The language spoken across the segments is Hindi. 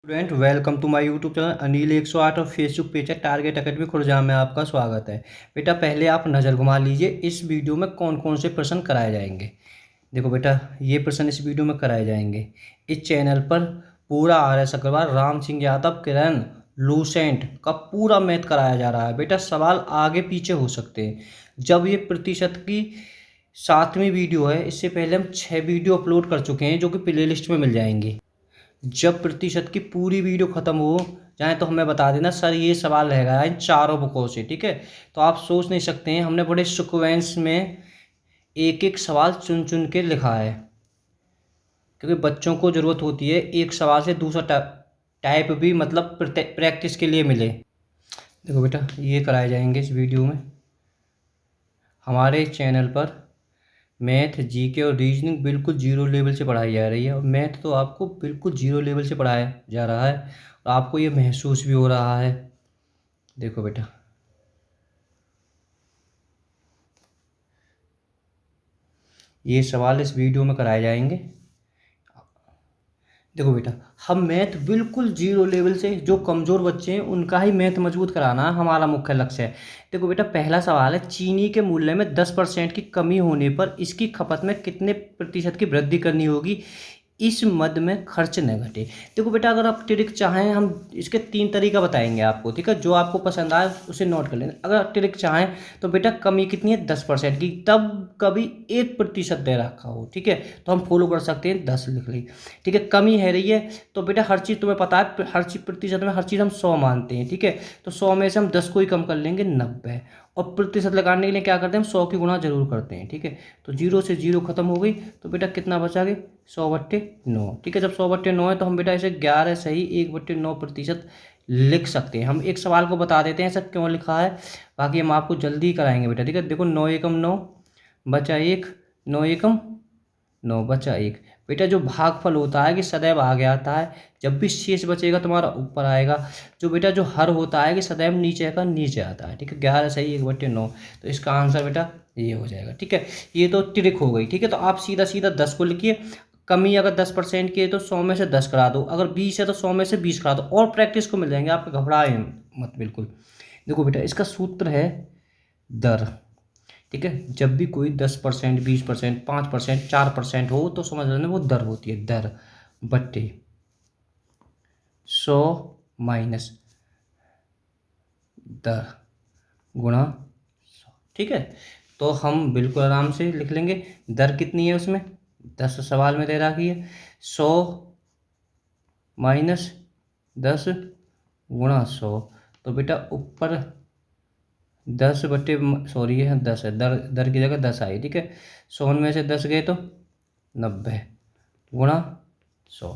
Student welcome to my YouTube channel Anil 108 और फेसबुक पेज है टारगेट एकेडमी खुर्जा में आपका स्वागत है। बेटा पहले आप नज़र घुमा लीजिए इस वीडियो में कौन कौन से प्रश्न कराए जाएंगे। देखो बेटा ये प्रश्न इस वीडियो में कराए जाएंगे। इस चैनल पर पूरा RS अग्रवाल, राम सिंह यादव, किरण, लूसेंट का पूरा मैथ कराया जा रहा है। बेटा सवाल आगे पीछे हो सकते हैं। जब ये प्रतिशत की 7वीं वीडियो है, इससे पहले हम 6 वीडियो अपलोड कर चुके हैं जो कि प्ले लिस्ट में मिल जाएंगी। जब प्रतिशत की पूरी वीडियो ख़त्म हो जाए तो हमें बता देना सर ये सवाल रहेगा इन चारों बुकों से, ठीक है। तो आप सोच नहीं सकते हैं, हमने बड़े सिक्वेंस में एक एक सवाल चुन चुन के लिखा है, क्योंकि बच्चों को ज़रूरत होती है एक सवाल से दूसरा टाइप भी मतलब प्रैक्टिस के लिए मिले। देखो बेटा ये कराए जाएंगे इस वीडियो में। हमारे चैनल पर मैथ, जीके और रीजनिंग बिल्कुल जीरो लेवल से पढ़ाई जा रही है, और मैथ तो आपको बिल्कुल जीरो लेवल से पढ़ाया जा रहा है और आपको ये महसूस भी हो रहा है। देखो बेटा ये सवाल इस वीडियो में कराए जाएंगे। देखो बेटा हम मैथ बिल्कुल जीरो लेवल से, जो कमज़ोर बच्चे हैं उनका ही मैथ मजबूत कराना हमारा मुख्य लक्ष्य है। देखो बेटा पहला सवाल है, चीनी के मूल्य में 10% की कमी होने पर इसकी खपत में कितने प्रतिशत की वृद्धि करनी होगी इस मद में खर्च न घटे। देखो बेटा अगर आप ट्रिक चाहें हम इसके 3 तरीका बताएंगे आपको, ठीक है। जो आपको पसंद आए उसे नोट कर लेना। अगर ट्रिक चाहें तो बेटा कमी कितनी है 10% की, तब कभी 1% दे रखा हो, ठीक है, तो हम फॉलो कर सकते हैं 10 लिख ली, ठीक है। कमी है रही है तो बेटा हर चीज़ तुम्हें पता है, हर चीज़ प्रतिशत में हर चीज़ हम 100 मानते हैं, ठीक है। तो 100 में से हम 10 को ही कम कर लेंगे 90, और प्रतिशत लगाने के लिए क्या करते हैं हम 100 की गुणा जरूर करते हैं, ठीक है। तो 0 से 0 खत्म हो गई तो बेटा कितना बचा गया 100/9, ठीक है। जब 100/9 है तो हम बेटा इसे 11 सही 1/9% लिख सकते हैं। हम एक सवाल को बता देते हैं ऐसा क्यों लिखा है, बाकी हम आपको जल्दी कराएंगे बेटा, ठीक है। देखो 9 एकम 9 बचा 1, 9 एकम 9 बचा 1। बेटा जो भागफल होता है कि सदैव आगे आता है, जब भी शेष बचेगा तुम्हारा ऊपर आएगा। जो बेटा जो हर होता है कि सदैव नीचे का नीचे आता है, ठीक है। 11 सही 1/9, तो इसका आंसर बेटा ये हो जाएगा, ठीक है। ये तो ट्रिक हो गई, ठीक है। तो आप सीधा सीधा 10 को लिखिए। कमी अगर 10% की है तो 100 में से 10 करा दो, अगर 20 है तो 100 में से 20 करा दो, और प्रैक्टिस को मिल जाएंगे, आप घबराए मत बिल्कुल। देखो बेटा इसका सूत्र है दर, ठीक है। जब भी कोई 10%, 20%, 5%, 4% हो तो समझ लेना वो दर होती है। दर बट्टे 100 माइनस दर गुणा 100, ठीक है। तो हम बिल्कुल आराम से लिख लेंगे। दर कितनी है उसमें 10 सवाल में दे रखी है, 100 माइनस 10 गुणा 100। तो बेटा ऊपर 10 बट्टे सॉरी ये 10 है, दर दर की जगह 10 आई, ठीक है। 100 में से 10 गए तो 90 गुणा 100,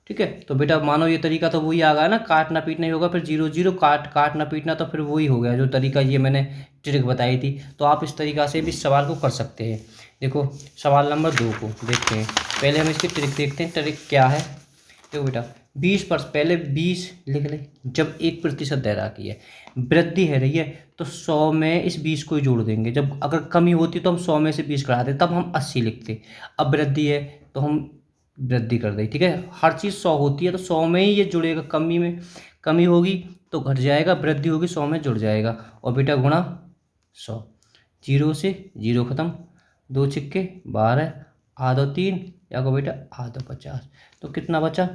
ठीक है। तो बेटा मानो ये तरीका तो वही आ गया ना, काटना पीटना ही होगा, फिर 0 0 काटना पीटना, तो फिर वही हो गया जो तरीका ये मैंने ट्रिक बताई थी। तो आप इस तरीका से भी इस सवाल को कर सकते हैं। देखो सवाल नंबर 2 को देखते हैं। पहले हम इसकी ट्रिक देखते हैं, ट्रिक क्या है। देखो बेटा 20% पहले 20 लिख ले। जब 1% दे रखी है, वृद्धि है रही है, तो 100 में इस 20 को ही जोड़ देंगे। जब अगर कमी होती तो हम 100 में से 20 कढ़ाते, तब हम 80 लिखते। अब वृद्धि है तो हम वृद्धि कर दें, ठीक है। हर चीज़ 100 होती है तो 100 में ही ये जुड़ेगा। कमी में कमी होगी तो घट जाएगा, वृद्धि होगी 100 में जुड़ जाएगा, और बेटा गुणा 100। 0 से 0 खत्म, 2 छिक्के 12, आधा 3 या को बेटा आधा 50, तो कितना बचा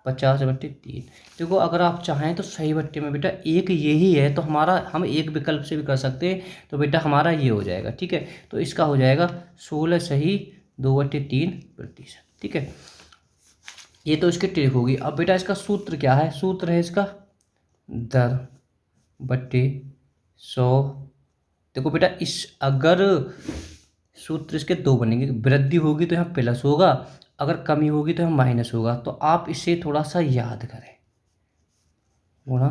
50/3। देखो अगर आप चाहें तो सही बट्टे में बेटा एक यही है, तो हमारा हम एक विकल्प से भी कर सकते हैं, तो बेटा हमारा ये हो जाएगा, ठीक है। तो इसका हो जाएगा 16 सही 2/3%, ठीक है। ये तो इसकी ट्रिक होगी। अब बेटा इसका सूत्र क्या है, सूत्र है इसका दर बट्टे 100। देखो बेटा इस अगर सूत्र इसके 2 बनेंगे, वृद्धि होगी तो यहाँ प्लस होगा, अगर कमी होगी तो यहाँ माइनस होगा, तो आप इसे थोड़ा सा याद करें। गुणा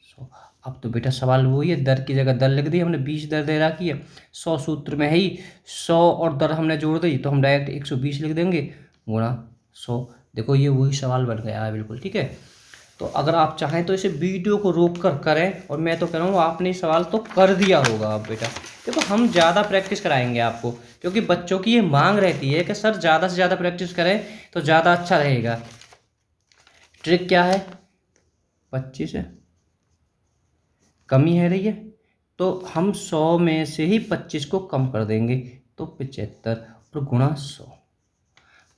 100। अब तो बेटा सवाल वही है, दर की जगह दर लिख दी हमने, 20 दर दे रखी है, 100 सूत्र में है ही, 100 और दर हमने जोड़ दी तो हम डायरेक्ट 120 लिख देंगे गुणा 100। देखो ये वही सवाल बन गया है बिल्कुल, ठीक है। तो अगर आप चाहें तो इसे वीडियो को रोक कर करें, और मैं तो कह रहा हूँ आपने सवाल तो कर दिया होगा अब बेटा। देखो हम ज़्यादा प्रैक्टिस कराएंगे आपको, क्योंकि बच्चों की ये मांग रहती है कि सर ज़्यादा से ज़्यादा प्रैक्टिस करें तो ज़्यादा अच्छा रहेगा। ट्रिक क्या है, 25 है, कमी है रही है, तो हम 100 में से ही 25 को कम कर देंगे, तो 75 और गुणा 100।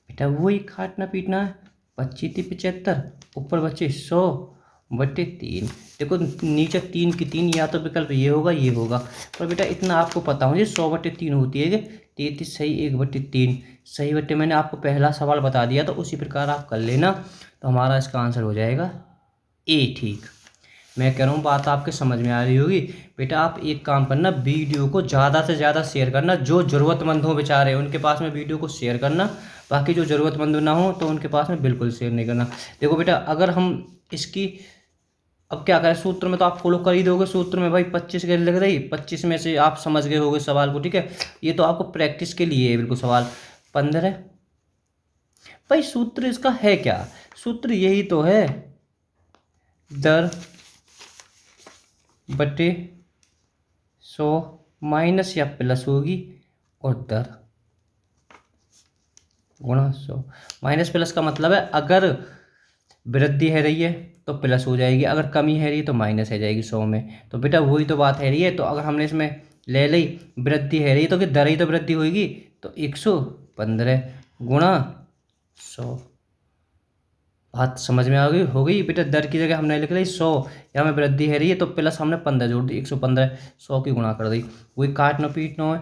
बेटा वही काटना पीटना है, 25 × 75, ऊपर बचे 100/3। देखो नीचे 3 की 3, या तो विकल्प ये होगा ये होगा, पर बेटा इतना आपको पता होना चाहिए 100/3 होती है कि 33 सही 1/3 सही बट्टे। मैंने आपको पहला सवाल बता दिया, तो उसी प्रकार आप कर लेना, तो हमारा इसका आंसर हो जाएगा ए। ठीक, मैं कह रहा हूँ बात आपके समझ में आ रही होगी। बेटा आप एक काम करना, वीडियो को ज़्यादा से ज़्यादा शेयर करना, जो ज़रूरतमंद हो बेचारे उनके पास में वीडियो को शेयर करना, बाकी जो ज़रूरतमंद ना हो तो उनके पास में बिल्कुल शेयर नहीं करना। देखो बेटा अगर हम इसकी अब क्या करें, सूत्र में तो आप फॉलो कर ही दोगे, सूत्र में भाई 25 के लिख रही, 25 में से आप समझ गए होगे सवाल को, ठीक है। ये तो आपको प्रैक्टिस के लिए है बिल्कुल सवाल। 15 भाई सूत्र इसका है क्या, सूत्र यही तो है, दर बटे 100 माइनस या प्लस होगी, और दर गुणा 100। माइनस प्लस का मतलब है अगर वृद्धि है रही है तो प्लस हो जाएगी, अगर कमी है रही है तो माइनस है जाएगी 100 में। तो बेटा वही तो बात है रही है, तो अगर हमने इसमें ले ली वृद्धि है रही है तो फिर दर ही तो वृद्धि होगी, तो 115 गुणा 100। बात समझ में आ गई हो गई बेटा। दर की जगह हमने लिख ली 100, यहाँ में वृद्धि है रही है तो प्लस हमने 15 जोड़ दी, 115 100 की गुणा कर दी। वही काटना पीटना है,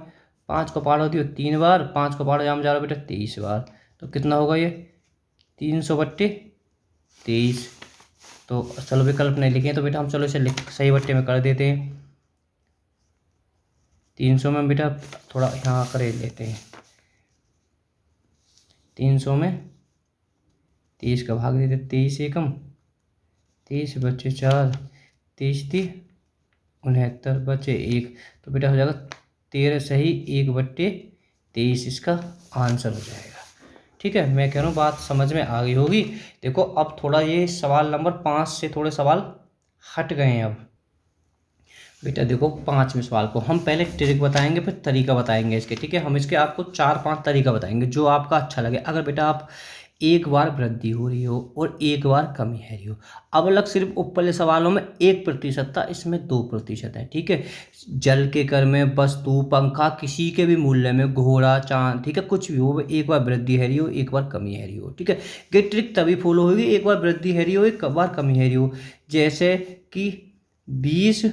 5 को पाड़ होती है 3 बार, 5 को पाड़ जाम जा रहा बेटा 23 बार, तो कितना होगा ये 300/23। तो चलो विकल्प नहीं लिखे तो बेटा हम चलो इसे सही बट्टे में कर देते हैं। 300 में बेटा थोड़ा यहाँ कर लेते हैं, 300 में 23 का भाग देते, 23 एकम 23 बचे 4, 23 थी 69 बचे 1, तो बेटा हो जाएगा 13 सही 1/23 इसका आंसर हो जाएगा। ठीक है, मैं कह रहा हूँ बात समझ में आ गई होगी। देखो अब थोड़ा ये सवाल नंबर 5 से थोड़े सवाल हट गए हैं। अब बेटा देखो 5वें सवाल को हम पहले ट्रिक बताएंगे फिर तरीका बताएंगे इसके, ठीक है। हम इसके आपको 4-5 तरीका बताएंगे जो आपका अच्छा लगे। अगर बेटा आप एक बार वृद्धि हो रही हो और एक बार कमी है रही हो, अब अलग सिर्फ ऊपरले सवालों में 1% था, इसमें 2% है, ठीक है। जल के कर में, वस्तु, पंखा, किसी के भी मूल्य में, घोड़ा, चांद, ठीक है, कुछ भी हो, एक बार वृद्धि है रही हो एक बार कमी है रही हो, ठीक है। ये ट्रिक तभी फॉलो होगी एक बार वृद्धि है रही हो एक बार कमी है रही हो। जैसे कि 20 ×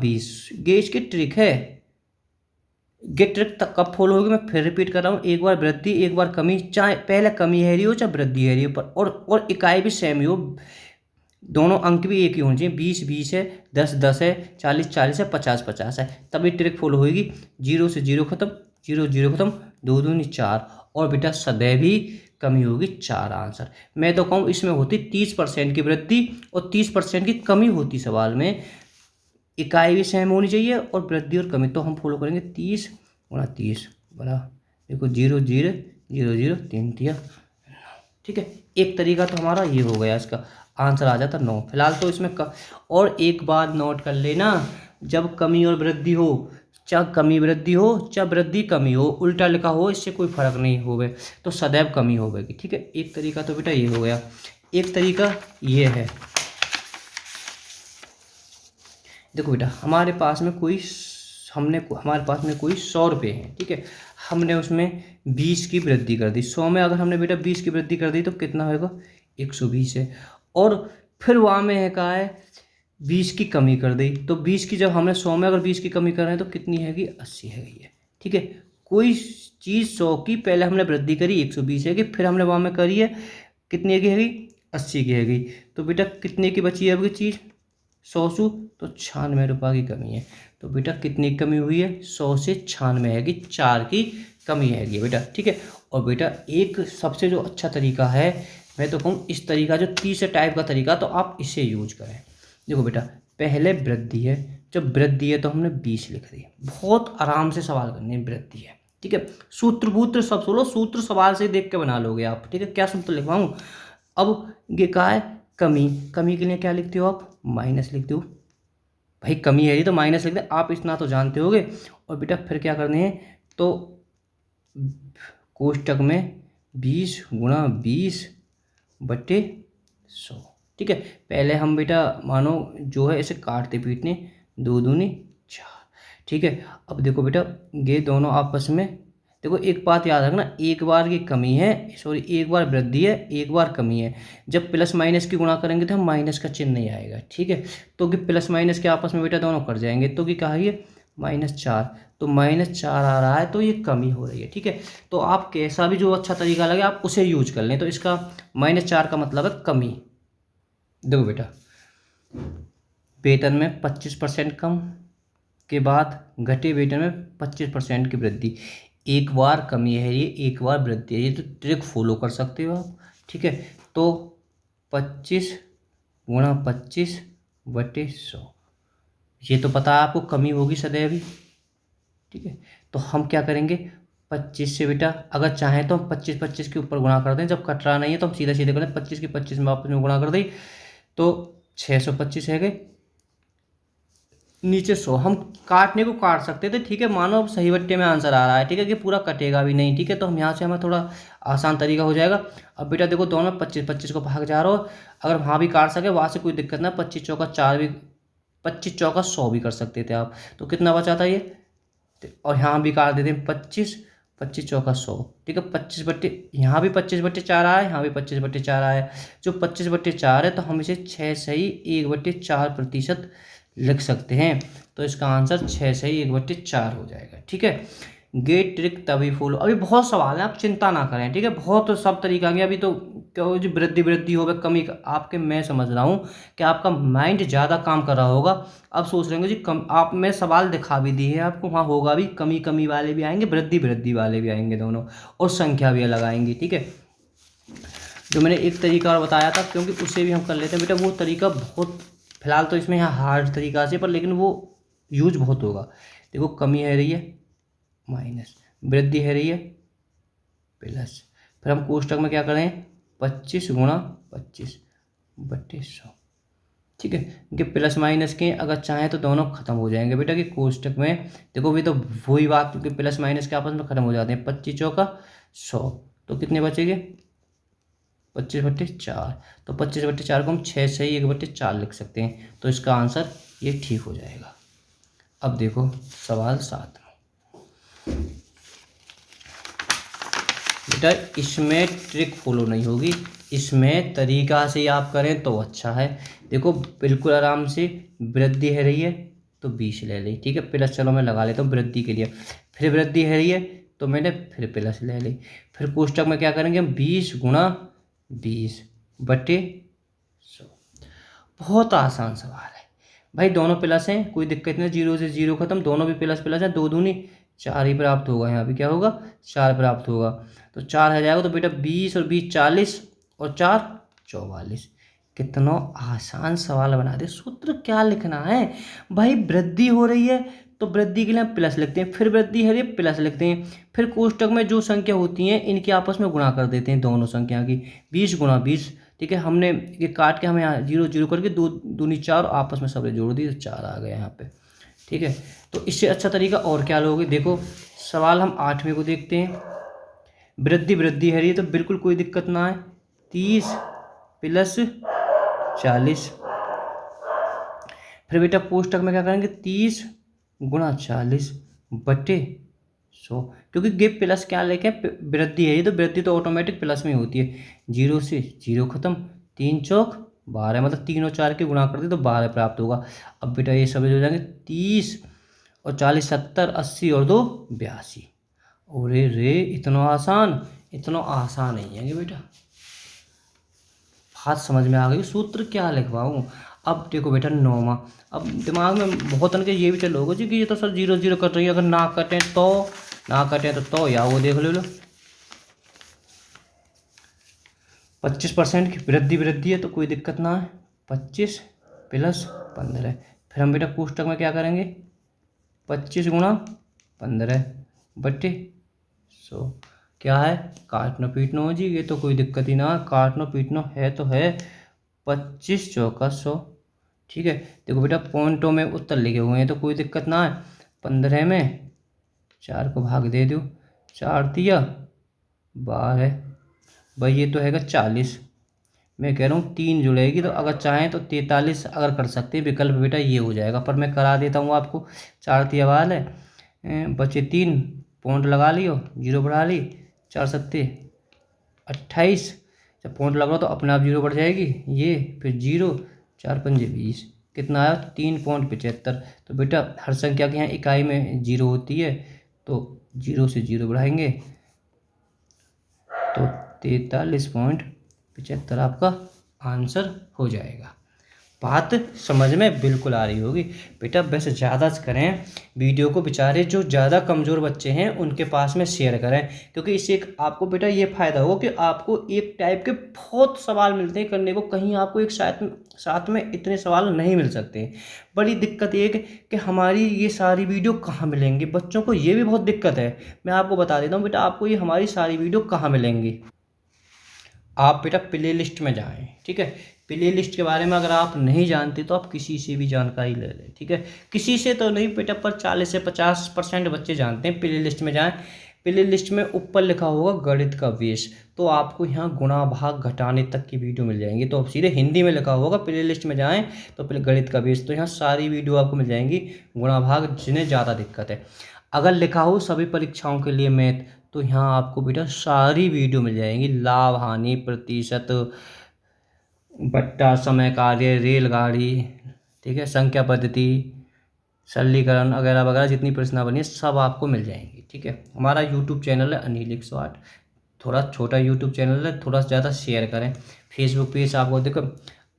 20 ये इसकी ट्रिक है। ये ट्रिक तक कब फॉलो होगी मैं फिर रिपीट कर रहा हूँ, एक बार वृद्धि एक बार कमी, चाहे पहले कमी है रही हो चाहे वृद्धि है रही हो, पर और इकाई भी सेम ही हो, दोनों अंक भी एक ही होने चाहिए। 20 है, 10 है, 40 है, 50 है, तभी ट्रिक फॉलो होगी। 0 से 0 खत्म, 0 खत्म, 2 दूनी 4, और बेटा सदैव ही कमी होगी 4 आंसर। मैं तो कहूँ इसमें होती 30% की वृद्धि और 30% की कमी होती सवाल में, इकाई भी सेम होनी चाहिए और वृद्धि और कमी। तो हम फॉलो करेंगे 30 × 30 बड़ा देखो 0 0 0 0 3 दिया, ठीक है। एक तरीका तो हमारा ये हो गया, इसका आंसर आ जाता 9। फिलहाल तो इसमें और एक बात नोट कर लेना, जब कमी और वृद्धि हो, चाहे कमी वृद्धि हो चाहे वृद्धि कमी हो, उल्टा लिखा हो इससे कोई फर्क नहीं होगा, तो सदैव कमी होगी, ठीक है। एक तरीका तो बेटा ये हो गया। एक तरीका ये है, देखो बेटा हमारे पास में कोई 100 रुपये हैं, ठीक है। हमने उसमें 20 की वृद्धि कर दी, 100 में अगर हमने बेटा 20 की वृद्धि कर दी तो कितना होगा 120 है, और फिर वहाँ में है कहा है 20 की कमी कर दी, तो 20 की जब हमने 100 में अगर 20 की कमी कर रहे हैं तो कितनी हैगी 80 है गई है, ठीक है। कोई चीज़ 100 की पहले हमने वृद्धि करी 120 है कि, फिर हमने वहाँ में करी है कितनी की हैगी 80 की हैगी, तो बेटा कितने की बची है अब चीज़ 100 तो 96 रुपये की कमी है। तो बेटा कितनी कमी हुई है 100 से 96 है कि 4 की कमी है बेटा, ठीक है। और बेटा एक सबसे जो अच्छा तरीका है, मैं तो कहूँ इस तरीका जो 30 टाइप का तरीका, तो आप इसे यूज करें। देखो बेटा पहले वृद्धि है, जब वृद्धि है तो हमने 20 लिख दी, बहुत आराम से सवाल करने वृद्धि है, ठीक है। सूत्र बूत्र सब सुनो, सूत्र सवाल से देख के बना लोगे आप, ठीक है। क्या सूत्र लिखवाऊँ, अब ये कहा है कमी, कमी के लिए क्या लिखते हो आप माइनस लिखते हो, भाई कमी है ये तो माइनस लिख दे, आप इतना तो जानते होगे। और बेटा फिर क्या करने हैं, तो कोष्टक में 20 × 20 / 100। ठीक है, पहले हम बेटा मानो जो है इसे काटते पीटने, 2 दूनी 4। ठीक है, अब देखो बेटा ये दोनों आपस में, देखो एक बात याद रखना, एक बार की कमी है, सॉरी एक बार वृद्धि है, एक बार कमी है। जब प्लस माइनस की गुणा करेंगे तो हम माइनस का चिन्ह नहीं आएगा। ठीक है, तो कि प्लस माइनस के आपस में बेटा दोनों कट जाएंगे, तो कि क्या है ये -4, तो -4 आ रहा है, तो ये कमी हो रही है। ठीक है, तो आप कैसा भी जो अच्छा तरीका लगे आप उसे यूज कर लें। तो इसका -4 का मतलब है कमी। देखो बेटा वेतन में 25% कम के बाद घटे वेतन में 25% की वृद्धि, एक बार कमी है ये, एक बार वृद्धि है, ये तो ट्रिक फॉलो कर सकते हो आप। ठीक है, तो 25 गुणा 25/100, ये तो पता है आपको कमी होगी सदैव ही। ठीक है, तो हम क्या करेंगे, 25 से बेटा अगर चाहें तो हम 25 के ऊपर गुणा कर दें, जब कट रहा नहीं है तो हम सीधा सीधे करें 25 की 25 में आपस में गुणा कर दें, तो 625 है गए, नीचे 100। हम काटने को काट सकते थे। ठीक है, मानो अब सही बट्टे में आंसर आ रहा है। ठीक है, कि पूरा कटेगा भी नहीं। ठीक है, तो हम यहाँ से हमें थोड़ा आसान तरीका हो जाएगा। अब बेटा देखो दोनों 25 को भाग जा रहा हो, अगर वहाँ भी काट सके वहाँ से कोई दिक्कत ना, 25 चौका 4 भी, 25 चौका 100 भी कर सकते थे आप। तो कितना बचा था ये, और यहाँ भी काट देते हैं 25, 25 चौका 100। ठीक है, 25 बट्टे, यहाँ भी 25/4 आया है, यहाँ भी 25/4 आया है। जो 25/4 है तो हम इसे 6 सही 1/4% लिख सकते हैं। तो इसका आंसर 6 सही 1/4 हो जाएगा। ठीक है, गेट ट्रिक तभी फॉलो, अभी बहुत सवाल हैं, आप चिंता ना करें। ठीक है, बहुत सब तरीका है, अभी तो क्या हो जी, वृद्धि वृद्धि हो गई, कमी आपके, मैं समझ रहा हूँ कि आपका माइंड ज़्यादा काम कर रहा होगा। अब सोच रहे होंगे जी कम, आप मैं सवाल दिखा भी दिए हैं आपको, वहाँ होगा भी, कमी कमी वाले भी आएंगे, वृद्धि वृद्धि वाले भी आएंगे दोनों, और संख्या भी अलग आएंगी। ठीक है, जो मैंने एक तरीका और बताया था, क्योंकि उसे भी हम कर लेते हैं बेटा, वो तरीका बहुत, फिलहाल तो इसमें यहाँ हार्ड तरीका से, पर लेकिन वो यूज बहुत होगा। देखो कमी है रही है माइनस, वृद्धि है रही है प्लस, फिर हम कोष्टक में क्या करें, 25 गुणा 25/100। ठीक है, कि प्लस माइनस के अगर चाहें तो दोनों खत्म हो जाएंगे बेटा, कि कोष्टक में देखो भी तो वही बात, क्योंकि प्लस माइनस के आपस में खत्म हो जाते हैं, 25 चौका 100, तो कितने बचेंगे 25/4। तो 25/4 को हम 6 सही 1/4 लिख सकते हैं। तो इसका आंसर ये ठीक हो जाएगा। अब देखो सवाल 7 बेटा, इसमें ट्रिक फॉलो नहीं होगी, इसमें तरीका से आप करें तो अच्छा है। देखो बिल्कुल आराम से, वृद्धि है रही है तो 20 ले ली। ठीक है, प्लस चलो मैं लगा लेता हूँ वृद्धि के लिए, फिर वृद्धि है रही है तो मैंने फिर प्लस ले ली। फिर कोष्टक में क्या करेंगे हम, 20 गुणा 20/100। बहुत आसान सवाल है भाई, दोनों प्लस हैं, कोई दिक्कत नहीं, 0 से 0 खत्म, दोनों भी प्लस प्लस है, 2 दूनी 4 ही प्राप्त होगा, यहाँ भी क्या होगा 4 प्राप्त होगा, तो 4 हो जाएगा। तो बेटा 20 और 20 40, और 4 44। कितना आसान सवाल बना दे। सूत्र क्या लिखना है भाई, वृद्धि हो रही है तो वृद्धि के लिए हम प्लस लिखते हैं, फिर वृद्धि है प्लस लिखते हैं, फिर कोष्टक में जो संख्या होती हैं इनके आपस में गुणा कर देते हैं, दोनों संख्या की, 20 गुणा 20। ठीक है, हमने ये काट के हमें यहाँ 0 0 करके 2 दूनी 4 आपस में सबने जोड़ दी तो 4 आ गए यहाँ पे। ठीक है, तो इससे अच्छा तरीका और क्या लोगे। देखो सवाल हम 8वें को देखते हैं, वृद्धि वृद्धि है रही है तो बिल्कुल कोई दिक्कत ना है, 30 प्लस 40। फिर बेटा कोष्टक में क्या करेंगे, 30 गुणा 40/100, क्योंकि ये प्लस क्या लेके वृद्धि है, ये तो वृद्धि तो ऑटोमेटिक प्लस में होती है, 0 से 0 खत्म, 3 चौक 12, मतलब 3 और 4 की गुणा कर दी तो 12 प्राप्त होगा। अब बेटा ये सब हो जाएंगे, 30 और 40 70, 80 और 2 82। अरे रे इतना आसान, इतना आसान नहीं है ये बेटा, बात समझ में आ गई, सूत्र क्या लिखवाऊँ। अब देखो बेटा 9वां, अब दिमाग में बहुत तनके ये भी चलो होगा जी कि ये तो सर 0 0 कट रही है, अगर ना कटें तो, ना कटें तो या वो देख लो 25% की वृद्धि वृद्धि है तो कोई दिक्कत ना है, 25 प्लस 15। फिर हम बेटा कोष्टक में क्या करेंगे, 25 गुणा 15/100, क्या है काटना पीटना हो जी, ये तो कोई दिक्कत ही ना, काटना पीटना है तो है, 25 चौका 100। ठीक है, देखो बेटा पॉइंटों में उत्तर लिखे हुए हैं तो कोई दिक्कत ना है, 15 में 4 को भाग दे दो, 4 दिया 12 भाई, ये तो हैगा 40, मैं कह रहा हूँ 3 जुड़ेगी, तो अगर चाहें तो 43 अगर कर सकते हैं विकल्प बेटा ये हो जाएगा, पर मैं करा देता हूँ आपको। 4 तिया वाल है, बचे 3, पॉइंट लगा लियो, जीरो बढ़ा ली, 4 सत्ते 28, जब पॉइंट लगाओ तो अपने आप जीरो बढ़ जाएगी, ये फिर जीरो, 4 पंजे 20, कितना आया 3.75। तो बेटा हर संख्या के यहाँ इकाई में जीरो होती है, तो जीरो से जीरो बढ़ाएंगे तो 43.75 आपका आंसर हो जाएगा। बात समझ में बिल्कुल आ रही होगी बेटा। वैसे ज़्यादा करें वीडियो को, बेचारे जो ज़्यादा कमज़ोर बच्चे हैं उनके पास में शेयर करें, क्योंकि इससे एक आपको बेटा ये फ़ायदा होगा कि आपको एक टाइप के बहुत सवाल मिलते हैं करने को, कहीं आपको एक साथ में इतने सवाल नहीं मिल सकते। बड़ी दिक्कत ये कि हमारी ये सारी वीडियो कहाँ मिलेंगी, बच्चों को ये भी बहुत दिक्कत है। मैं आपको बता देता हूँ बेटा, आपको ये हमारी सारी वीडियो कहाँ मिलेंगी। आप बेटा प्ले लिस्ट में जाएं, ठीक है। प्ले लिस्ट के बारे में अगर आप नहीं जानते तो आप किसी से भी जानकारी ले लें, ठीक है। किसी से तो नहीं बेटा, पर 40 से 50% बच्चे जानते हैं। प्ले लिस्ट में जाएं, प्ले लिस्ट में ऊपर लिखा होगा गणित का बेस, तो आपको यहाँ गुणा भाग घटाने तक की वीडियो मिल जाएंगी। तो अब सीधे हिंदी में लिखा होगा, प्ले लिस्ट में जाएँ तो पहले गणित का बेस, तो यहाँ सारी वीडियो आपको मिल जाएंगी, गुणा भाग, जिन्हें ज़्यादा दिक्कत है। अगर लिखा हो सभी परीक्षाओं के लिए मैथ, तो यहाँ आपको बेटा सारी वीडियो मिल जाएंगी, लाभ हानि प्रतिशत, बट्टा, समय कार्य, रेलगाड़ी, ठीक है, संख्या पद्धति, सरलीकरण वगैरह वगैरह, जितनी प्रश्नावली है सब आपको मिल जाएंगी, ठीक है। हमारा यूट्यूब चैनल है अनिल 108, थोड़ा छोटा यूट्यूब चैनल है, थोड़ा ज़्यादा शेयर करें। फेसबुक पेज आपको देखो,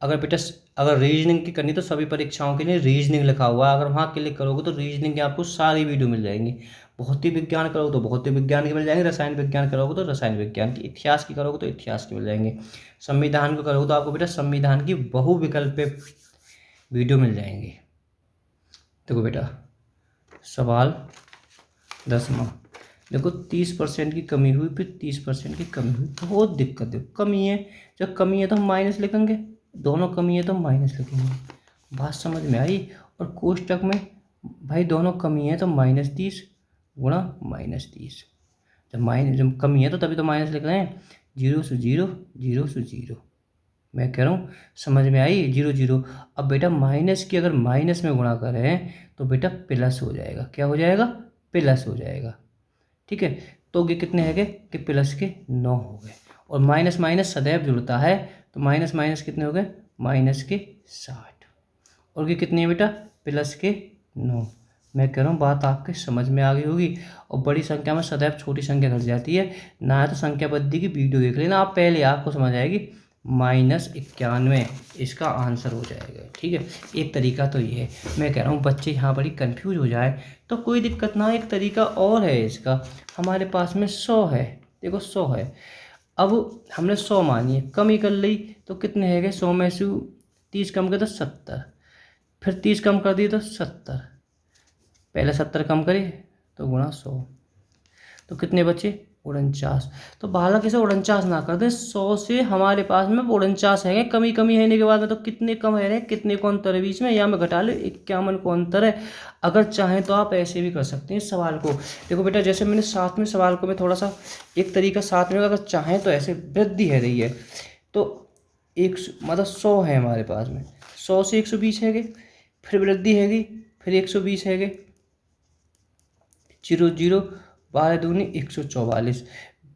अगर बेटा अगर रीजनिंग की करनी तो सभी परीक्षाओं के लिए रीजनिंग लिखा हुआ है, अगर वहाँ क्लिक करोगे तो रीजनिंग की आपको सारी वीडियो मिल जाएंगी। भौतिक विज्ञान करोगे तो भौतिक विज्ञान की मिल जाएंगे, रसायन विज्ञान करोगे तो रसायन विज्ञान की, इतिहास की करोगे तो इतिहास की मिल जाएंगे, संविधान को करोगे तो आपको बेटा संविधान की बहुविकल्प वीडियो मिल जाएंगी। देखो बेटा सवाल 10वां, देखो 30% की कमी हुई, फिर 30% की कमी हुई, बहुत दिक्कत है। कमी है, जब कमी है तो हम माइनस लिखेंगे, दोनों कमी है तो हम माइनस लिखेंगे। बात समझ में आई। और कोष्टक में भाई दोनों कमी है तो -30 गुणा -30, जब कमी है तो तभी तो माइनस लिख रहे हैं। 0 से 0, 0 से 0, मैं कह रहा हूँ समझ में आई। 0 0, अब बेटा माइनस की अगर माइनस में गुणा करें तो बेटा प्लस हो जाएगा, क्या हो जाएगा, प्लस हो जाएगा, ठीक है। तो ये कितने हैं कि प्लस के 9 हो गए, और माइनस माइनस सदैव जुड़ता है, तो माइनस माइनस कितने हो गए, माइनस के 60, और ये कितने हैं बेटा, प्लस के 9। मैं कह रहा हूँ बात आपके समझ में आ गई होगी। और बड़ी संख्या में सदैव छोटी संख्या घट जाती है ना, तो संख्या पद्धति की वीडियो देख लेना आप पहले, आपको समझ आएगी। -91 इसका आंसर हो जाएगा, ठीक है। एक तरीका तो ये है, मैं कह रहा हूँ बच्चे यहाँ बड़ी कंफ्यूज हो जाए तो कोई दिक्कत ना, एक तरीका और है इसका। हमारे पास में 100 है, देखो 100 है, अब हमने 100 मानी है, कम ही कर ली तो कितने है गए, 100 में से 30 कम कर तो 70, फिर 30 कम कर दिए तो 70, पहले 70 कम करिए तो गुणा 100, तो कितने बचे 49। तो बालक इसे 49 ना कर दे, 100 से हमारे पास में 49 है, कमी कमी है के बाद में तो कितने कम है रहे, कितने को अंतर है बीच में, या में घटा लो 51 को अंतर है। अगर चाहें तो आप ऐसे भी कर सकते हैं इस सवाल को। देखो बेटा जैसे मैंने साथ में सवाल को मैं थोड़ा सा एक तरीका साथ में, अगर चाहें तो ऐसे वृद्धि है रही है तो एक मतलब 100 है हमारे पास में, 100 से 120 है गए, फिर वृद्धि हैगी, फिर 120 है गए, 0 0, 12 दूनी 144,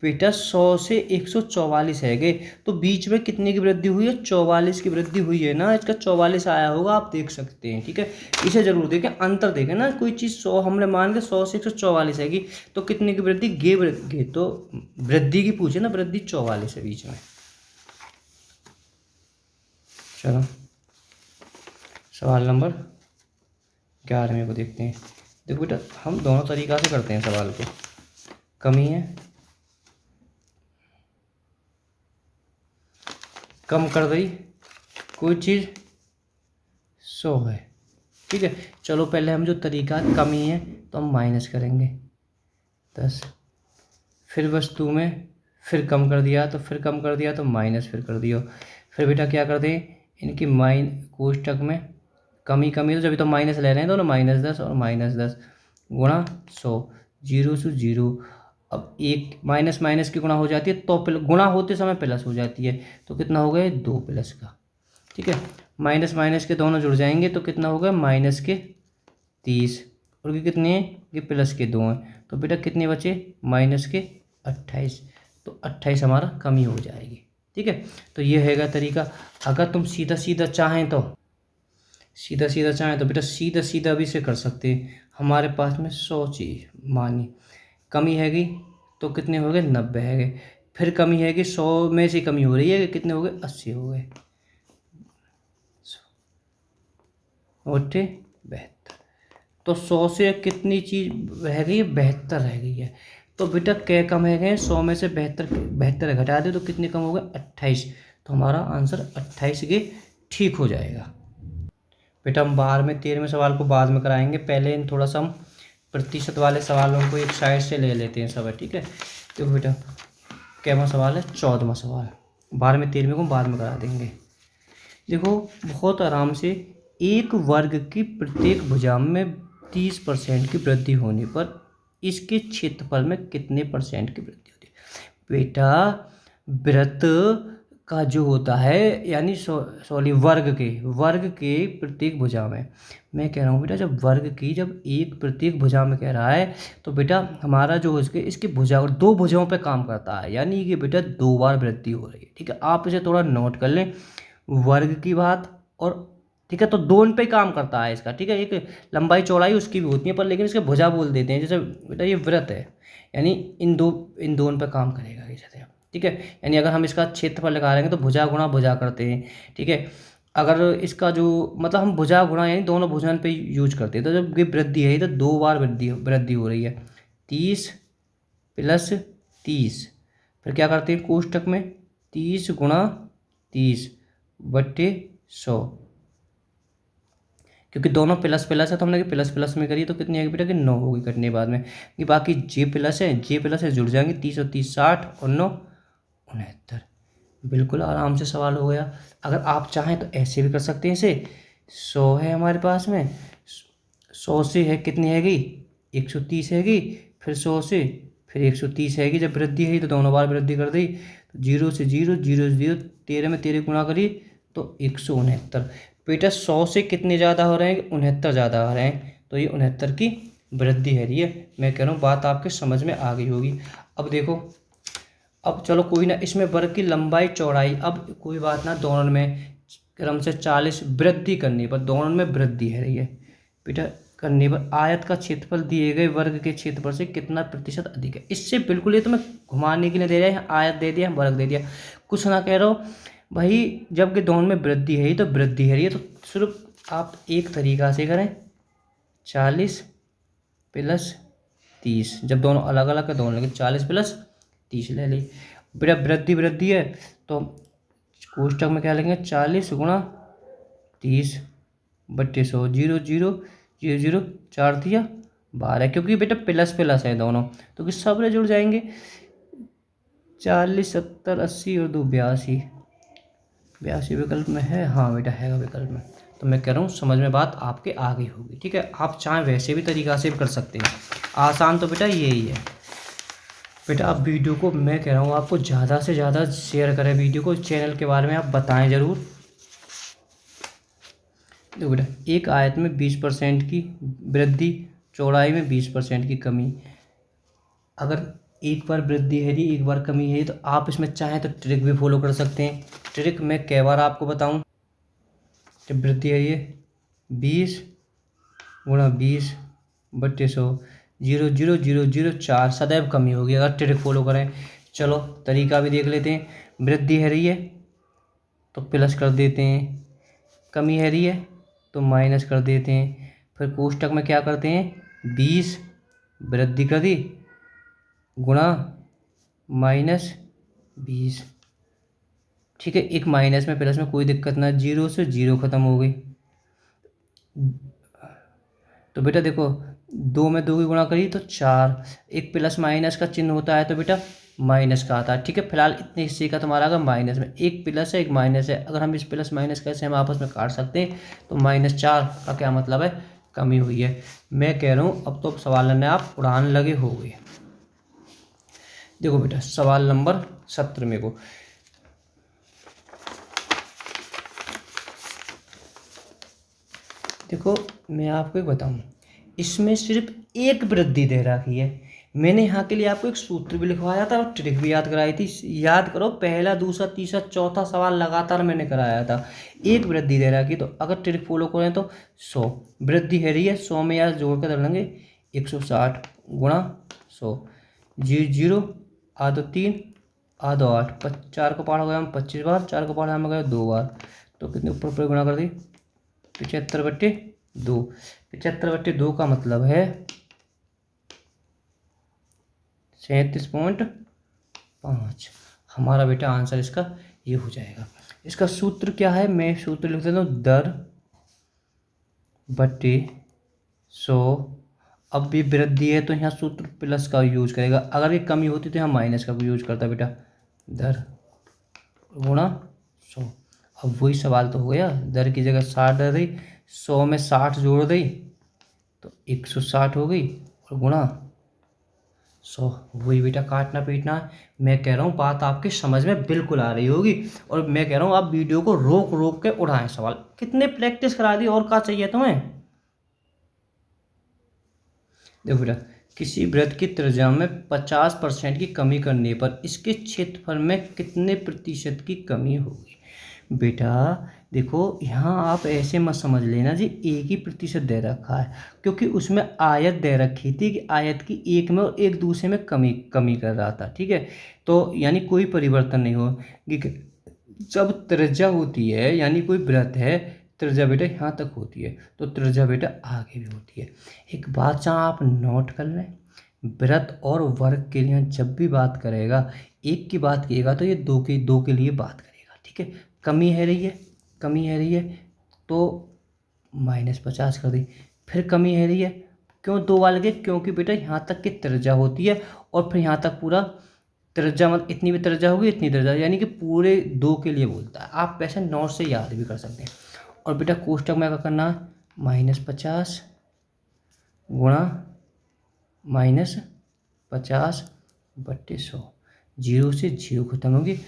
बेटा 100 से 144 है गए, तो बीच में कितने की वृद्धि हुई है, 44 की वृद्धि हुई है ना, इसका 44 आया होगा, आप देख सकते हैं, ठीक है। इसे जरूर देखें, अंतर देखें ना, कोई चीज़ 100 हमने मान के 100 से 144 हैगी, तो कितने की वृद्धि, गे तो वृद्धि की पूछे ना, वृद्धि 44 है बीच में। चलो सवाल नंबर 11वें को देखते हैं। देखो बेटा हम दोनों तरीक़ा से करते हैं सवाल को, कमी है, कम कर दी कोई चीज़ 100 है, ठीक है। चलो पहले हम जो तरीका कमी है तो हम माइनस करेंगे 10, फिर वस्तु में फिर कम कर दिया तो फिर कम कर दिया तो माइनस फिर कर दिया, फिर बेटा क्या कर दें इनकी कोष्टक में कमी कमी तो जब तो माइनस ले रहे हैं तो ना, -10 और -10 गुणा 100, 0 से 0। अब एक माइनस माइनस की गुणा हो जाती है तो गुणा होते समय प्लस हो जाती है, तो कितना हो गया 2 प्लस का, ठीक है। माइनस माइनस के दोनों जुड़ जाएंगे तो कितना होगा माइनस के 30, और ये कितने हैं, ये प्लस के 2 हैं, तो बेटा कितने बचे माइनस के 28, तो 28 हमारा कमी हो जाएगी, ठीक है। तो ये हैगा तरीका। अगर तुम सीधा सीधा चाहें तो बेटा सीधा सीधा भी से कर सकते हैं। हमारे पास में 100 चीज मानी, कमी हैगी तो कितने हो गए 90 है गए, फिर कमी हैगी 100 में से कमी हो रही है, कितने हो गए 80 हो गए, और 72, तो 100 से कितनी चीज़ रह गई है 72 रह गई है। तो बेटा क्या कम है गए 100 में से 72 घटा दे तो कितने कम हो गए 28, तो हमारा आंसर 28 के ठीक हो जाएगा। बेटा हम 12वें 13वें सवाल को बाद में कराएंगे, पहले इन थोड़ा सा हम प्रतिशत वाले सवालों को एक साइड से ले लेते हैं सब, ठीक है। तो बेटा कैवा सवाल है 14वां सवाल, 12वें 13वें को बाद में करा देंगे। देखो बहुत आराम से, एक वर्ग की प्रत्येक भुजा में 30% की वृद्धि होने पर इसके क्षेत्रफल में कितने परसेंट की वृद्धि होती है। बेटा वृत्त का जो होता है यानी सॉरी वर्ग के प्रत्येक भुजा में, मैं कह रहा हूँ बेटा जब एक प्रत्येक भुजा में कह रहा है तो बेटा हमारा जो इसकी भुजा और 2 भुजाओं पे काम करता है, यानी कि बेटा 2 बार वृद्धि हो रही है, ठीक है। आप इसे थोड़ा नोट कर लें, वर्ग की बात और, ठीक है, तो दोनों पे काम करता है इसका, ठीक है। एक लंबाई चौड़ाई उसकी भी होती है पर लेकिन इसके भुजा बोल देते हैं, जैसे बेटा ये वृत्त है यानी इन दोनों पे काम करेगा ये, जैसे ठीक है। यानी अगर हम इसका क्षेत्रफल लगा लेंगे तो भुजा गुणा भुजा करते हैं, ठीक है। अगर इसका जो मतलब हम भुजा गुणा यानी दोनों भुजन पे यूज करते हैं, तो जब ये वृद्धि है तो 2 बार वृद्धि हो रही है, 30 प्लस 30, फिर क्या करते हैं कोष्टक में 30 गुणा 30 बट्टे 100, क्योंकि दोनों प्लस प्लस है तो हमने प्लस प्लस में करी तो कितनी आएगी बेटा कि 9 होगी कटने बाद में, कि बाकी जे प्लस है जुड़ जाएंगे, 30 और 30 60 और 9 69। बिल्कुल आराम से सवाल हो गया। अगर आप चाहें तो ऐसे भी कर सकते हैं, इसे 100 है हमारे पास में, 100 से है कितनी हैगी 130 हैगी, फिर 100 से फिर 130 हैगी, जब वृद्धि है तो दोनों बार वृद्धि कर दी, तो 0 से 0 0 से 0, 13 में 13 गुणा करी तो 169। बेटा 100 से कितने ज़्यादा हो रहे हैं 69 ज़्यादा हो रहे हैं, तो ये 69 की वृद्धि है रही है। मैं कह रहा हूँ बात आपके समझ में आ गई होगी। अब देखो, अब चलो कोई ना, इसमें वर्ग की लंबाई चौड़ाई, अब कोई बात ना, दोनों में क्रम से 40 वृद्धि करने पर दोनों में वृद्धि है रही है बेटा, करने पर आयत का क्षेत्रफल दिए गए वर्ग के क्षेत्रफल से कितना प्रतिशत अधिक है। इससे बिल्कुल ये तो मैं घुमाने के लिए दे रहा है, आयत दे दिया वर्ग दे दिया, कुछ ना कह रहा हूँ भाई, जबकि दोनों में वृद्धि है तो वृद्धि है रही है, तो सिर्फ आप एक तरीका से करें 40 प्लस 30, जब दोनों अलग अलग है दोनों लेकिन 40 प्लस 30 ले ली। बेटा वृद्धि है तो कोष्टक में क्या लेंगे 40 गुणा 30 बट्टे 100, 0 0 0 0 4 दिया 12, क्योंकि बेटा प्लस प्लस है दोनों तो किस सब जुड़ जाएंगे, 40 70 80 और 2 82, 82 विकल्प में है, हाँ बेटा है विकल्प में। तो मैं कह रहा हूँ समझ में बात आपके आ गई होगी, ठीक है। आप चाहें वैसे भी तरीका से भी कर सकते हैं, आसान तो बेटा यही है। बेटा आप वीडियो को, मैं कह रहा हूँ आपको ज़्यादा से ज़्यादा शेयर करें वीडियो को, चैनल के बारे में आप बताएं ज़रूर। देखो बेटा एक आयत में 20% की वृद्धि, चौड़ाई में 20% की कमी, अगर एक बार वृद्धि है जी एक बार कमी है, तो आप इसमें चाहें तो ट्रिक भी फॉलो कर सकते हैं। ट्रिक मैं कई बार आपको बताऊं, जब वृद्धि है ये 20 गुणा 20 बट्टे 100, 0 0 0 0 4, सदैव कमी होगी अगर ट्रिक फॉलो करें। चलो तरीका भी देख लेते हैं, वृद्धि है रही है तो प्लस कर देते हैं, कमी है रही है तो माइनस कर देते हैं, फिर कोष्टक में क्या करते हैं 20 वृद्धि कर दी गुणा माइनस 20, ठीक है। एक माइनस में प्लस में कोई दिक्कत ना, 0 से 0 खत्म हो गई, तो बेटा देखो 2 में 2 की गुणा करी तो 4, एक प्लस माइनस का चिन्ह होता है तो बेटा माइनस का आता है, ठीक है। फिलहाल इतने हिस्से का तुम्हारा अगर माइनस में, एक प्लस है एक माइनस है, अगर हम इस प्लस माइनस कैसे हम आपस में काट सकते हैं, तो -4 का क्या मतलब है कमी हुई है। मैं कह रहा हूँ अब तो सवाल में आप उड़ान लगे हो गए। देखो बेटा सवाल नंबर 17 को, देखो मैं आपको एक बताऊं, इसमें सिर्फ एक वृद्धि दे रखी है। मैंने यहाँ के लिए आपको एक सूत्र भी लिखवाया था और ट्रिक भी याद कराई थी। याद करो, पहला दूसरा तीसरा चौथा सवाल लगातार मैंने कराया था। एक वृद्धि दे रखी, तो अगर ट्रिक फॉलो करें तो 100 वृद्धि है रही है। 100 में यार जोड़ कर लेंगे 160 गुणा 100, 0 आधो 3 आधो 8, 4 का पाठ हो गया हम 25 बार, 4 का पाठ हम हो गया 2 बार, तो कितने ऊपर गुणा कर दी 75/2। 75/2 का मतलब है 37.5। हमारा बेटा आंसर इसका ये हो जाएगा। इसका सूत्र क्या है, मैं सूत्र लिख देता हूँ, दर बटे 100। अब भी वृद्धि है तो यहाँ सूत्र प्लस का यूज करेगा, अगर ये कमी होती तो यहाँ माइनस का भी यूज करता बेटा, दर गुणा 100। अब वही सवाल तो हो गया, दर की जगह 60 दे दी, 100 में 60 जोड़ दी तो 160 हो गई, और गुणा 100। वही बेटा काटना पीटना है। मैं कह रहा हूँ बात आपके समझ में बिल्कुल आ रही होगी, और मैं कह रहा हूँ आप वीडियो को रोक रोक के उड़ाएं सवाल। कितने प्रैक्टिस करा दी, और क्या चाहिए तुम्हें। देखो बेटा, किसी वृत्त की त्रिज्या में 50% की कमी करने पर इसके क्षेत्रफल में कितने प्रतिशत की कमी होगी। बेटा देखो, यहाँ आप ऐसे मत समझ लेना जी एक ही प्रतिशत दे रखा है, क्योंकि उसमें आयत दे रखी थी कि आयत की एक में और एक दूसरे में कमी कर रहा था, ठीक है। तो यानी कोई परिवर्तन नहीं होगी। जब त्रिज्या होती है यानी कोई वृत्त है, त्रिज्या बेटा यहाँ तक होती है, तो त्रिज्या बेटा आगे भी होती है। एक बात जहाँ आप नोट कर लें, वृत्त और वर्ग के लिए जब भी बात करेगा, एक की बात करेगा तो ये दो के लिए बात करेगा, ठीक है। कमी है रही है तो -50 कर दी, फिर कमी है रही है, क्यों 2 वाले के, क्योंकि बेटा यहाँ तक की त्रिज्या होती है, और फिर यहाँ तक पूरा त्रिज्या, मतलब इतनी भी त्रिज्या होगी इतनी त्रिज्या, यानी कि पूरे 2 के लिए बोलता है। आप वैसे नोट से याद भी कर सकते हैं। और बेटा कोष्टक में क्या करना है, -50 गुणा -50/100, 0 से 0 खत्म होगी,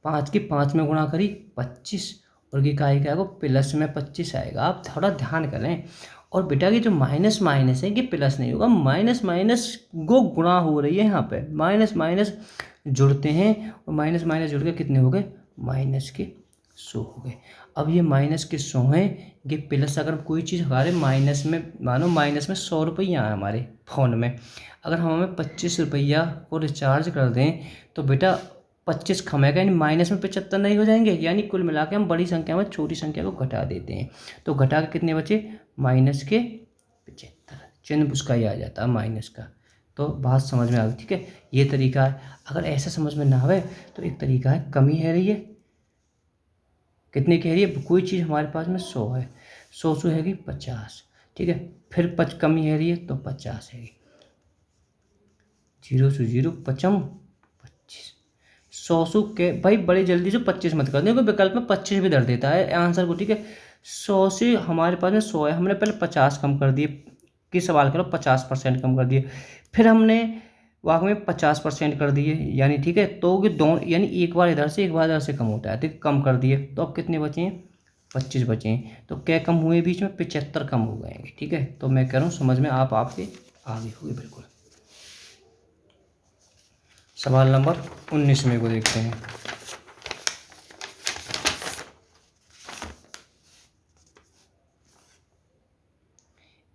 5 की 5 में गुणा करी 25, और ये का आएगा प्लस में 25 आएगा। आप थोड़ा ध्यान करें। और बेटा की जो माइनस माइनस है ये प्लस नहीं होगा, माइनस माइनस गो गुणा हो रही है, यहाँ पे माइनस माइनस जुड़ते हैं, और माइनस माइनस जुड़ के कितने हो गए, -100 हो गए। अब ये -100 हैं, ये प्लस, अगर कोई चीज़ हमारे माइनस में, मानो माइनस में 100 रुपया है हमारे फ़ोन में, अगर हम हमें 25 रुपया को रिचार्ज कर दें तो बेटा 25 कमेगा, यानी माइनस में 75 नहीं हो जाएंगे, यानी कुल मिला के हम बड़ी संख्या में छोटी संख्या को घटा देते हैं। तो घटा के कितने बचे, -75, चिन्ह उसका ही आ जाता है माइनस का। तो बात समझ में आ गई, ठीक है। ये तरीका है। अगर ऐसा समझ में ना आवे तो एक तरीका है, कमी है रही है, कितने की है रही है, कोई चीज़ हमारे पास में 100 है, 100 से हैगी 50, ठीक है। फिर कमी है रही है तो 50 हैगी, 0 से 0 55, 100 के भाई बड़े जल्दी से 25 मत कर दें, विकल्प में 25 भी धर देता है आंसर को, ठीक है। 100 से हमारे पास में 100 है, हमने पहले 50 कम कर दिए, कि सवाल करो 50% कम कर दिए, फिर हमने वाकई में 50% कर दिए, यानी ठीक है। तो ये दोनों, यानी एक बार इधर से एक बार इधर से कम होता है, तो कम कर दिए, तो अब कितने बचे हैं, 25 बचे हैं। तो क्या कम हुए बीच में, 75 कम हो गए, ठीक है। तो मैं कह रहा हूँ समझ में आपके आगे होगी बिल्कुल। सवाल नंबर 19 में को देखते हैं।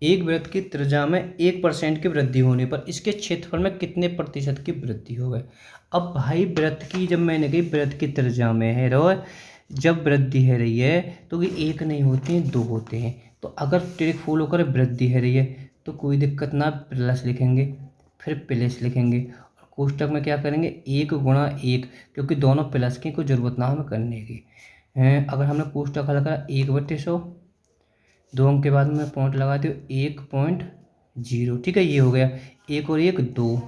एक वृत्त की त्रिज्या में 1% की वृद्धि होने पर इसके क्षेत्रफल में कितने प्रतिशत की वृद्धि हो गए। अब भाई वृत्त की, जब मैंने कही वृत्त की त्रिज्या में है रो, जब वृद्धि है रही है तो ये एक नहीं होते हैं, 2 होते हैं। तो अगर ट्रिक फॉलो कर वृद्धि है रही है तो कोई दिक्कत ना, प्लस लिखेंगे, फिर प्लस लिखेंगे, और कोष्टक में क्या करेंगे, 1 गुणा 1, क्योंकि दोनों प्लस की कोई ज़रूरत ना हमें करने की। अगर हमने कोष्टक हल करा 1/100, 2 अंक के बाद में पॉइंट लगा दो 1.0, ठीक है। ये हो गया, 1 और 1 2,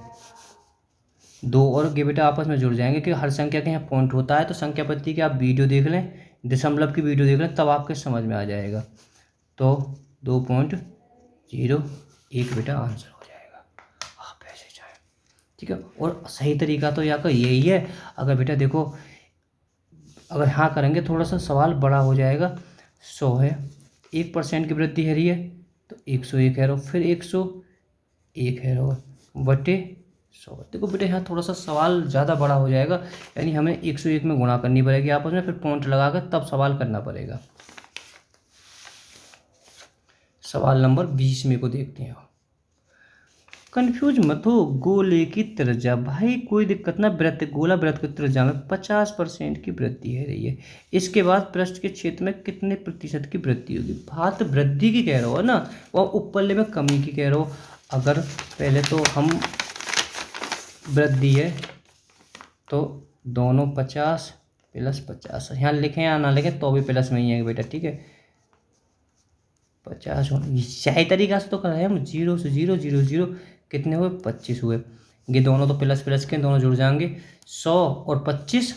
2 और ये बेटा आपस में जुड़ जाएंगे, क्योंकि हर संख्या के यहाँ पॉइंट होता है। तो संख्या पद्धति की आप वीडियो देख लें, दशमलव की वीडियो देख लें, तब आपके समझ में आ जाएगा। तो 2.01 बेटा आंसर हो जाएगा, आप ऐसे चाहें, ठीक है। और सही तरीका तो यहाँ का यही है। अगर बेटा देखो, अगर हाँ करेंगे थोड़ा सा सवाल बड़ा हो जाएगा। 100 है, 1% की वृद्धि है रही है तो 101 है, फिर 101 है बटे 100। देखो बेटा यहाँ थोड़ा सा सवाल ज़्यादा बड़ा हो जाएगा, यानी हमें 101 में गुणा करनी पड़ेगी आपस में, फिर पॉइंट लगाकर तब सवाल करना पड़ेगा। सवाल नंबर 20 में को देखते हैं। कंफ्यूज मत हो, गोले की त्रिज्या, भाई कोई दिक्कत ना, वृत्त गोला वृत्त की त्रिज्या में 50% की वृद्धि है रही है। इसके बाद पृष्ठ के क्षेत्र में कितने प्रतिशत की वृद्धि होगी। बात वृद्धि की कह रहे हो ना, और ऊपरले में कमी की कह रहे हो। अगर पहले तो हम वृद्धि है तो दोनों 50 प्लस 50, यहाँ लिखें या ना लिखें तो भी प्लस में ही है बेटा, ठीक है। 50 सही तरीका से तो कर रहे हैं हम, 0 से 0, 0 0 कितने हुए 25 हुए। ये दोनों तो प्लस प्लस के दोनों जुड़ जाएंगे, 100 और 25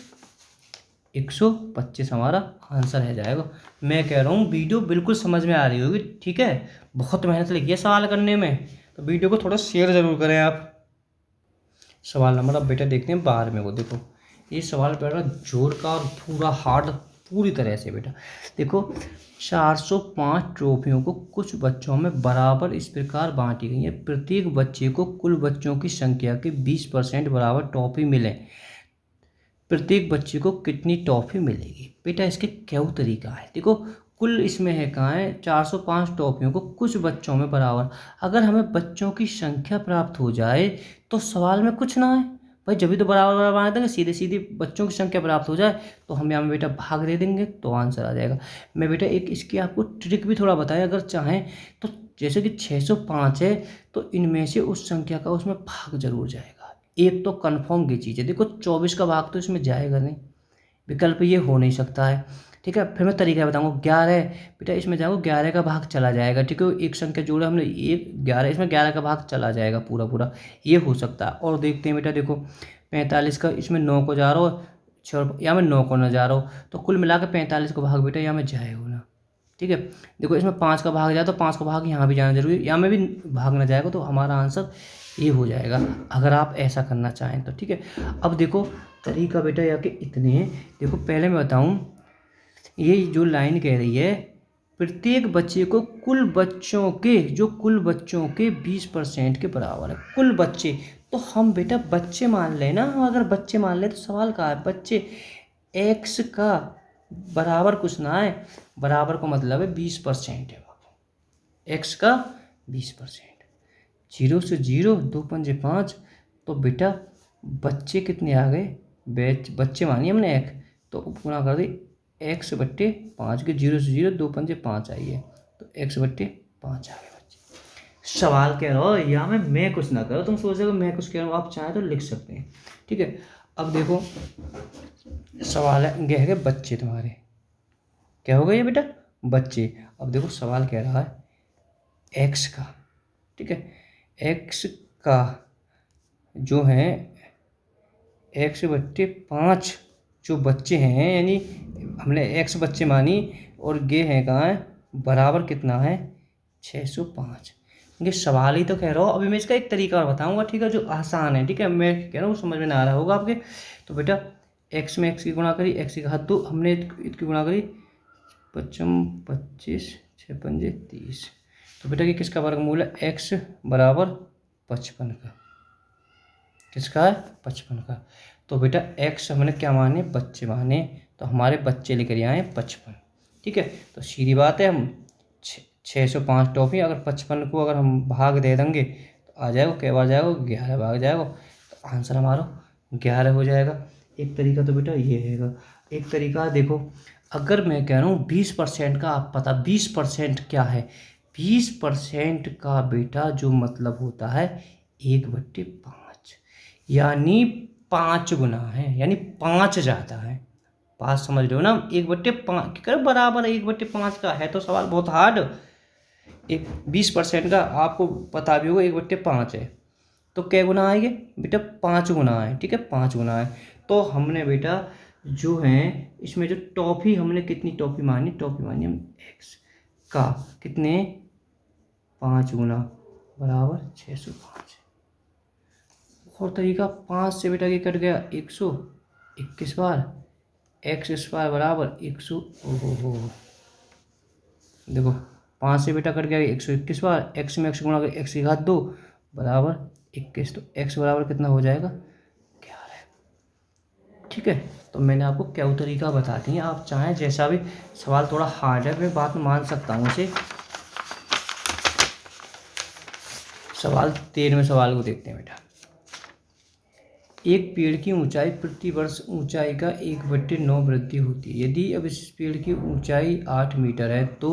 125 हमारा आंसर है जाएगा। मैं कह रहा हूँ वीडियो बिल्कुल समझ में आ रही होगी, ठीक है। बहुत मेहनत लगी है सवाल करने में, तो वीडियो को थोड़ा शेयर ज़रूर करें आप। सवाल नंबर अब बेटा देखते हैं 12 में को। देखो ये सवाल बेटा जोर का और पूरा हार्ड पूरी तरह से बेटा। देखो 405 ट्रॉफियों को कुछ बच्चों में बराबर इस प्रकार बांटी गई है, प्रत्येक बच्चे को कुल बच्चों की संख्या के 20% बराबर टॉफी मिले, प्रत्येक बच्चे को कितनी टॉफी मिलेगी। बेटा इसके क्या तरीका है, देखो कुल इसमें है कहाँ है 405 टॉफियों को कुछ बच्चों में बराबर। अगर हमें बच्चों की संख्या प्राप्त हो जाए तो सवाल में कुछ ना है भाई, जब भी तो बराबर बराबर बना देंगे, सीधे सीधे बच्चों की संख्या प्राप्त हो जाए तो हम यहाँ में बेटा भाग दे देंगे तो आंसर आ जाएगा। मैं बेटा एक इसकी आपको ट्रिक भी थोड़ा बताएं अगर चाहें तो। जैसे कि 605 है तो इनमें से उस संख्या का उसमें भाग जरूर जाएगा, एक तो कन्फर्म की चीज़ है। देखो 24 का भाग तो इसमें जाएगा नहीं, विकल्प ये हो नहीं सकता है, ठीक है। फिर मैं तरीका बताऊंगा। 11 बेटा इसमें जाओ 11 का भाग चला जाएगा, ठीक है। एक संख्या जोड़ा हमने, एक 11, इसमें 11 का भाग चला जाएगा पूरा पूरा, ये हो सकता है। और देखते हैं बेटा देखो 45 का इसमें 9 को जा रहा हो, 6 यहाँ में 9 को ना जा रहा हो, तो कुल मिला के 45 का भाग बेटा यहाँ में जाएगा ना, ठीक है। देखो इसमें 5 का भाग जाए तो 5 का भाग यहाँ भी जाना जरूरी है, यहाँ में भी भाग ना जाएगा तो हमारा आंसर ये हो जाएगा, अगर आप ऐसा करना चाहें तो, ठीक है। अब देखो तरीका बेटा यहाँ के इतने हैं। देखो पहले मैं बताऊँ, ये जो लाइन कह रही है प्रत्येक बच्चे को कुल बच्चों के, जो कुल बच्चों के 20% के बराबर है कुल बच्चे, तो हम बेटा बच्चे मान लें ना। अगर बच्चे मान ले तो सवाल कहाँ है, बच्चे x का बराबर कुछ ना है, बराबर का मतलब है 20% है बाबू, x का 20%। 0 से 0, 2 पंजे 5, तो बेटा बच्चे कितने आ गए, बच्चे मानिए हमने एक, तो गुणा कर दी x बट्टे 5 के, 0 से 0, 2 पंजे 5 आई है तो x बट्टे 5 आ गए बच्चे। सवाल कह रहा हो या मैं कुछ ना करो, तुम सोच रहे हो मैं कुछ कह रहा हूँ, आप चाहें तो लिख सकते हैं, ठीक है। अब देखो सवाल है कह गए बच्चे तुम्हारे, क्या हो गए ये बेटा बच्चे। अब देखो सवाल कह रहा है x का, ठीक है, x का जो है x बट्टे 5 जो बच्चे हैं, यानी हमने x बच्चे मानी और गे हैं कहाँ है बराबर कितना है 605। ये सवाल ही तो कह रहा हूँ। अभी मैं इसका एक तरीका और बताऊंगा, ठीक है, जो आसान है, ठीक है। मैं कह रहा हूँ समझ में ना आ रहा होगा आपके। तो बेटा x में x की गुणा करी, x की घात 2, हमने इसकी गुणा करी 25 6 पंजे 30, तो बेटा ये किसका वर्गमूल है x बराबर 55 का, किसका है 55 का। तो बेटा x हमने क्या माने बच्चे माने, तो हमारे बच्चे लेकर आए 55, ठीक है। तो सीधी बात है, हम 605 टॉफी अगर 55 को अगर हम भाग दे देंगे तो आ जाएगा, क्या बार जाएगा 11 भाग जाएगा, तो आंसर हमारा 11 हो जाएगा। एक तरीका तो बेटा ये रहेगा। एक तरीका देखो, अगर मैं कह रहा हूँ 20% का, आप पता 20% क्या है, 20% का बेटा जो मतलब होता है 1/5, यानी 5 गुना है, यानी 5 ज़्यादा है। बात समझ रहे हो ना, 1/5 कर बराबर 1/5 का है, तो सवाल बहुत हार्ड। एक 20% का आपको पता भी होगा 1/5 है, तो क्या गुना आएंगे बेटा 5 गुना है, ठीक है 5 गुना है। तो हमने बेटा जो है इसमें जो टॉफी हमने कितनी टॉफी मानी हम x का कितने 5 गुना बराबर 605। और तरीका 5 से बेटा ये कट गया 121 बार, एक्स स्क्वायर बराबर 100, ओहो हो देखो 5 से बेटा कट गया 121 बार, एक्स में एक्स गुणा कर एक्स की घात 2 बराबर 21, तो एक्स बराबर कितना हो जाएगा 11। ठीक है, तो मैंने आपको क्या तरीका बता दी है, आप चाहें जैसा भी। सवाल थोड़ा हार्ड है, मैं बात मान सकता हूँ इसे। सवाल 13वें सवाल को देखते हैं बेटा। एक पेड़ की ऊंचाई प्रति वर्ष ऊंचाई का 1/9 वृद्धि होती है। यदि अब इस पेड़ की ऊंचाई 8 मीटर है तो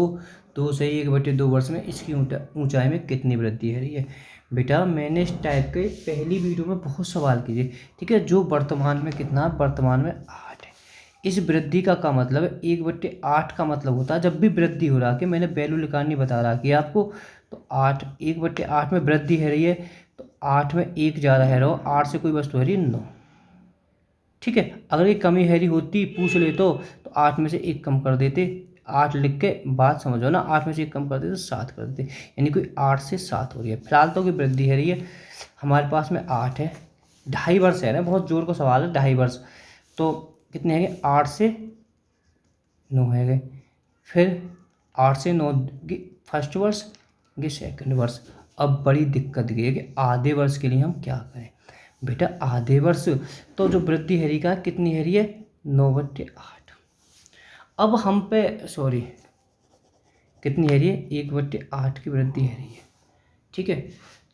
2 से 1/2 वर्ष में इसकी ऊंचाई में कितनी वृद्धि है रही है। बेटा मैंने इस टाइप के पहली वीडियो में बहुत सवाल किए, ठीक है। जो वर्तमान में कितना, वर्तमान में 8 है। इस वृद्धि का मतलब है 1/8 का मतलब होता है जब भी वृद्धि हो रहा है, कि मैंने वैल्यू निकालनी बता रहा कि आपको, तो 8 1/8 में वृद्धि है रही है, तो 8 में 1 ज़्यादा है रहो, 8 से कोई वस्तु है रही 9। ठीक है, अगर ये कमी हैरी होती पूछ ले तो 8 में से 1 कम कर देते, 8 लिख के बात समझो ना, 8 में से 1 कम कर देते तो 7 कर देते, यानी कोई 8 से 7 हो रही है। फिलहाल तो की वृद्धि है रही है, हमारे पास में 8 है, 2.5 वर्ष है ना, बहुत जोर का सवाल है, 2.5 वर्ष। तो कितने हैं 8 से 9 है गए, फिर 8 से 9 फर्स्ट वर्ष, ये सेकंड वर्ष। अब बड़ी दिक्कत ये है कि आधे वर्ष के लिए हम क्या करें बेटा। आधे वर्ष तो जो वृद्धि है का कितनी है रही है 9/8। अब हम पे सॉरी कितनी है रही है 1/8 की वृद्धि है रही है। ठीक है,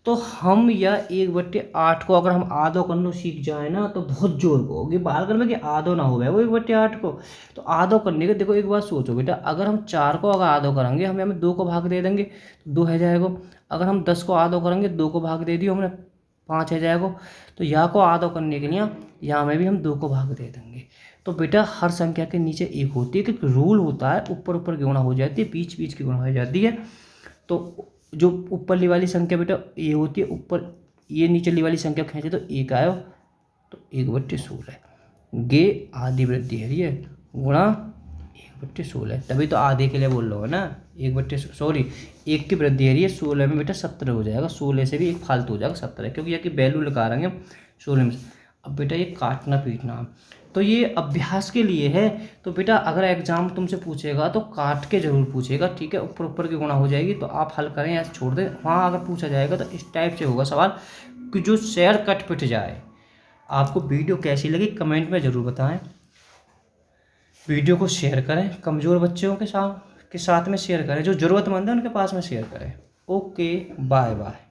तो हम या 1/8 को अगर हम आधो करना सीख जाए ना तो बहुत जोर को होगी, बाहर कर में कि आधो ना हो गया वो 1/8 को। तो आधो करने के देखो एक बात सोचो बेटा, अगर हम 4 को अगर आधो करेंगे हमें 2 को भाग दे देंगे तो 2 है जाएगा। अगर हम 10 को आधो करेंगे 2 को भाग दे दियो हमने 5 है जाएगा। तो यहाँ को आधो करने के लिए यहाँ में भी हम 2 को भाग दे देंगे। तो बेटा हर संख्या के नीचे 1 होती है, क्योंकि रूल होता है ऊपर ऊपर की गुणा हो जाती है, बीच बीच की गुणा हो जाती है। तो जो ऊपरली वाली संख्या बेटा ये होती है, ऊपर ये नीचली वाली संख्या खींचे तो 1 आयो, तो 1/16 ये आधी वृद्धि है रही है, गुणा 1/16, तभी तो आधे के लिए बोल रहा हो ना। 1 की वृद्धि है रही है 16 में बेटा 17 हो जाएगा, 16 से भी 1 फालतू हो जाएगा 17, क्योंकि यहाँ की वैल्यू लगा रहे हैं 16 में से। अब बेटा ये काटना पीटना तो ये अभ्यास के लिए है। तो बेटा अगर एग्जाम तुमसे पूछेगा तो काट के जरूर पूछेगा, ठीक है। ऊपर ऊपर की गुणा हो जाएगी तो आप हल करें या छोड़ दें। वहाँ अगर पूछा जाएगा तो इस टाइप से होगा सवाल कि जो शेयर कट पिट जाए। आपको वीडियो कैसी लगी कमेंट में ज़रूर बताएं। वीडियो को शेयर करें, कमज़ोर बच्चों के साथ में शेयर करें, जो ज़रूरतमंद है उनके पास में शेयर करें। Okay bye bye.